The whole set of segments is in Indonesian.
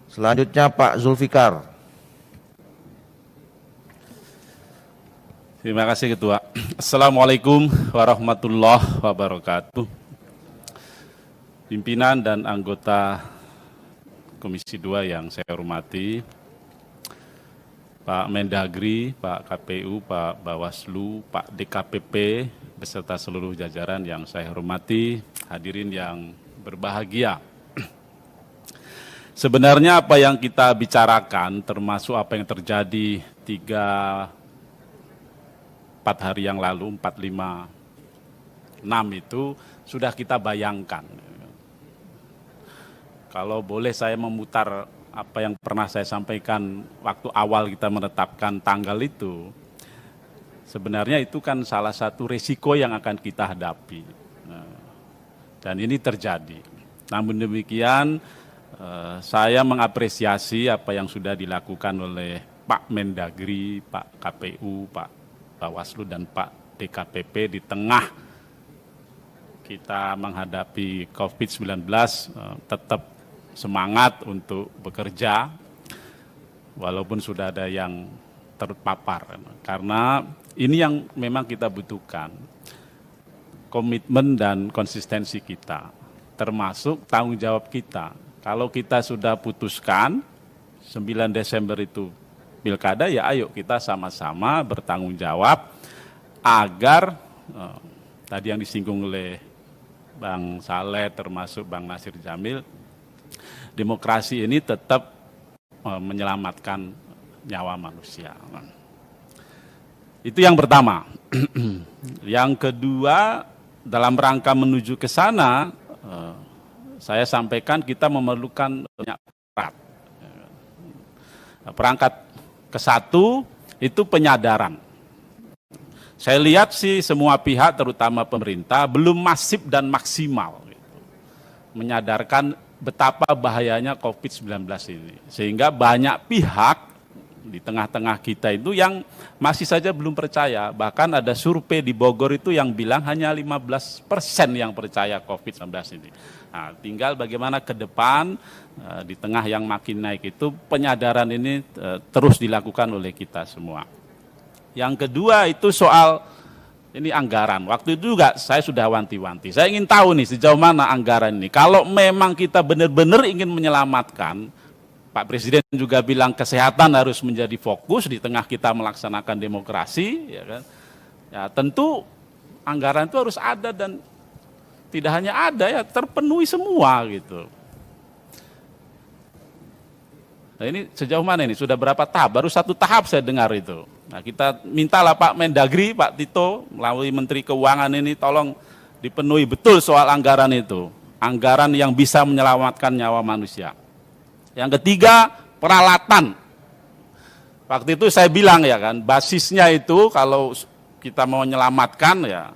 Selanjutnya Pak Zulfikar. Terima kasih Ketua. Assalamualaikum warahmatullahi wabarakatuh. Pimpinan dan anggota Komisi 2 yang saya hormati, Pak Mendagri, Pak KPU, Pak Bawaslu, Pak DKPP, beserta seluruh jajaran yang saya hormati, hadirin yang berbahagia. Sebenarnya apa yang kita bicarakan, termasuk apa yang terjadi 3-4 hari yang lalu, 4, 5, 6 itu sudah kita bayangkan. Kalau boleh saya memutar apa yang pernah saya sampaikan waktu awal kita menetapkan tanggal itu, sebenarnya itu kan salah satu risiko yang akan kita hadapi. Dan ini terjadi. Namun demikian, saya mengapresiasi apa yang sudah dilakukan oleh Pak Mendagri, Pak KPU, Pak Bawaslu, dan Pak DKPP di tengah kita menghadapi COVID-19, tetap semangat untuk bekerja, walaupun sudah ada yang terpapar. Karena ini yang memang kita butuhkan, komitmen dan konsistensi kita, termasuk tanggung jawab kita. Kalau kita sudah putuskan 9 Desember itu pilkada, ya ayo kita sama-sama bertanggung jawab agar tadi yang disinggung oleh Bang Saleh termasuk Bang Nasir Jamil, demokrasi ini tetap menyelamatkan nyawa manusia. Itu yang pertama. Yang kedua, dalam rangka menuju ke sana, saya sampaikan kita memerlukan banyak perangkat. Perangkat ke-1 itu penyadaran. Saya lihat sih semua pihak, terutama pemerintah, belum masif dan maksimal menyadarkan betapa bahayanya COVID-19 ini. Sehingga banyak pihak di tengah-tengah kita itu yang masih saja belum percaya. Bahkan ada survei di Bogor itu yang bilang hanya 15% yang percaya COVID-19 ini. Nah, tinggal bagaimana ke depan di tengah yang makin naik itu penyadaran ini terus dilakukan oleh kita semua. Yang kedua itu soal ini anggaran. Waktu itu juga saya sudah wanti-wanti. Saya ingin tahu nih sejauh mana anggaran ini. Kalau memang kita benar-benar ingin menyelamatkan, Pak Presiden juga bilang kesehatan harus menjadi fokus di tengah kita melaksanakan demokrasi, ya kan? Ya tentu anggaran itu harus ada dan tidak hanya ada, ya terpenuhi semua gitu. Nah ini sejauh mana ini? Sudah berapa tahap? Baru 1 tahap saya dengar itu. Nah kita mintalah Pak Mendagri, Pak Tito, melalui Menteri Keuangan ini tolong dipenuhi betul soal anggaran itu. Anggaran yang bisa menyelamatkan nyawa manusia. Yang ketiga, peralatan. Waktu itu saya bilang ya kan, basisnya itu kalau kita mau menyelamatkan ya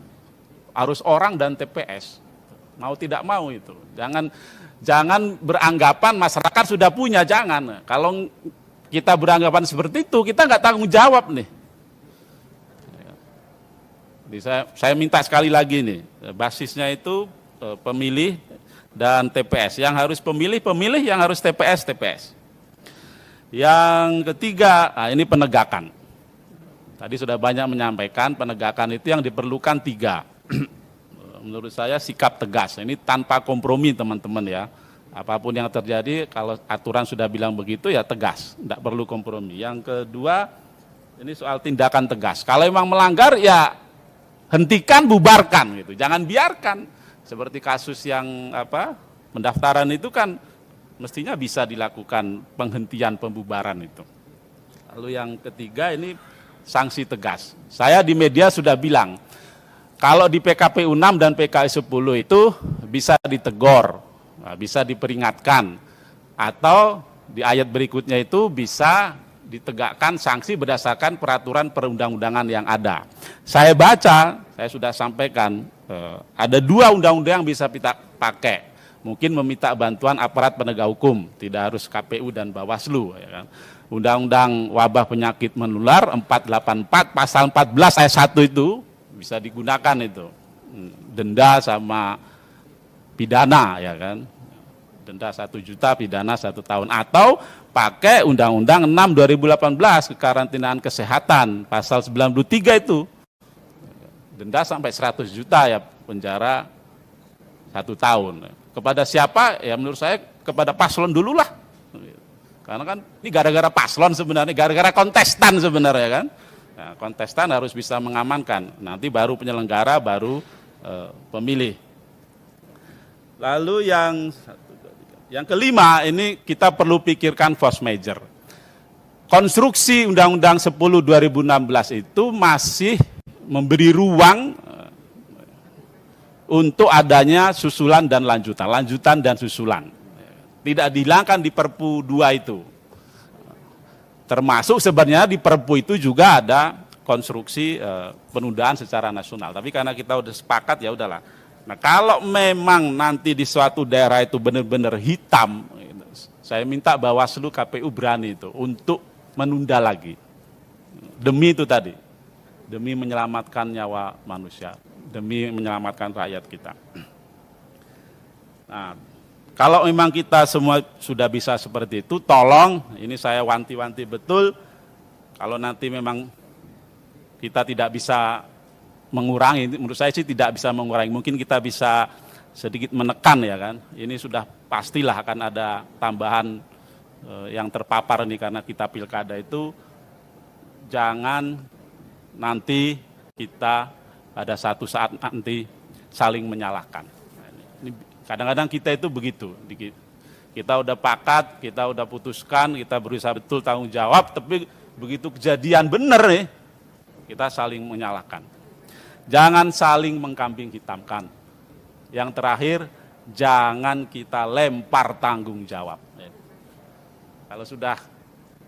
harus orang dan TPS. Mau tidak mau itu. Jangan beranggapan masyarakat sudah punya, jangan. Kalau kita beranggapan seperti itu, kita nggak tanggung jawab nih. Jadi saya minta sekali lagi nih, basisnya itu pemilih dan TPS. Yang harus pemilih, yang harus TPS. Yang ketiga, nah ini penegakan. Tadi sudah banyak menyampaikan penegakan itu yang diperlukan 3. Menurut saya sikap tegas, ini tanpa kompromi teman-teman ya. Apapun yang terjadi, kalau aturan sudah bilang begitu ya tegas, tidak perlu kompromi. Yang kedua, ini soal tindakan tegas. Kalau memang melanggar ya hentikan, bubarkan gitu. Jangan biarkan seperti kasus yang pendaftaran itu kan mestinya bisa dilakukan penghentian pembubaran itu. Lalu yang ketiga ini sanksi tegas. Saya di media sudah bilang, kalau di PKPU 6 dan PKI 10 itu bisa ditegur, bisa diperingatkan, atau di ayat berikutnya itu bisa ditegakkan sanksi berdasarkan peraturan perundang-undangan yang ada. Saya baca, saya sudah sampaikan, ada 2 undang-undang yang bisa kita pakai. Mungkin meminta bantuan aparat penegak hukum, tidak harus KPU dan Bawaslu. Ya kan? Undang-undang wabah penyakit menular 484 pasal 14 ayat 1 itu bisa digunakan itu. denda sama pidana, ya kan. Denda 1 juta, pidana 1 tahun. Atau pakai Undang-Undang 6 2018 kekarantinaan kesehatan, pasal 93 itu. Denda sampai 100 juta ya, penjara 1 tahun. Kepada siapa? Ya menurut saya kepada paslon dulu lah. Karena kan ini gara-gara paslon sebenarnya, gara-gara kontestan sebenarnya kan. Nah, kontestan harus bisa mengamankan, nanti baru penyelenggara, baru pemilih. Lalu yang kelima, ini kita perlu pikirkan force major. Konstruksi Undang-Undang 10 2016 itu masih memberi ruang untuk adanya susulan dan lanjutan dan susulan. Tidak dihilangkan di Perpu 2 itu. Termasuk sebenarnya di Perpu itu juga ada konstruksi penundaan secara nasional. Tapi karena kita udah sepakat, ya udahlah. Nah, kalau memang nanti di suatu daerah itu benar-benar hitam, saya minta Bawaslu, KPU berani itu untuk menunda lagi. Demi itu tadi, demi menyelamatkan nyawa manusia, demi menyelamatkan rakyat kita. Nah, kalau memang kita semua sudah bisa seperti itu, tolong, ini saya wanti-wanti betul, kalau nanti memang kita tidak bisa mengurangi, menurut saya sih tidak bisa mengurangi, mungkin kita bisa sedikit menekan, ya kan. Ini sudah pastilah akan ada tambahan yang terpapar nih karena kita pilkada itu. Jangan nanti kita pada satu saat nanti saling menyalahkan. Kadang-kadang kita itu begitu, kita udah pakat, kita udah putuskan, kita berusaha betul tanggung jawab, tapi begitu kejadian benar nih, kita saling menyalahkan. Jangan saling mengkambing hitamkan. Yang terakhir, jangan kita lempar tanggung jawab. Kalau sudah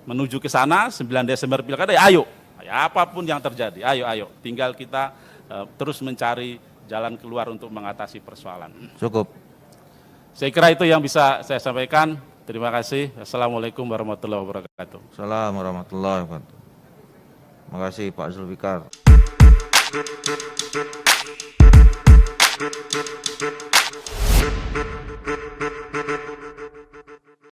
menuju ke sana, 9 Desember pilkada, ya ayo, apapun yang terjadi, ayo. Tinggal kita terus mencari jalan keluar untuk mengatasi persoalan. Cukup. Saya kira itu yang bisa saya sampaikan. Terima kasih. Assalamualaikum warahmatullahi wabarakatuh. Assalamualaikum warahmatullahi wabarakatuh. Terima kasih Pak Zulfikar.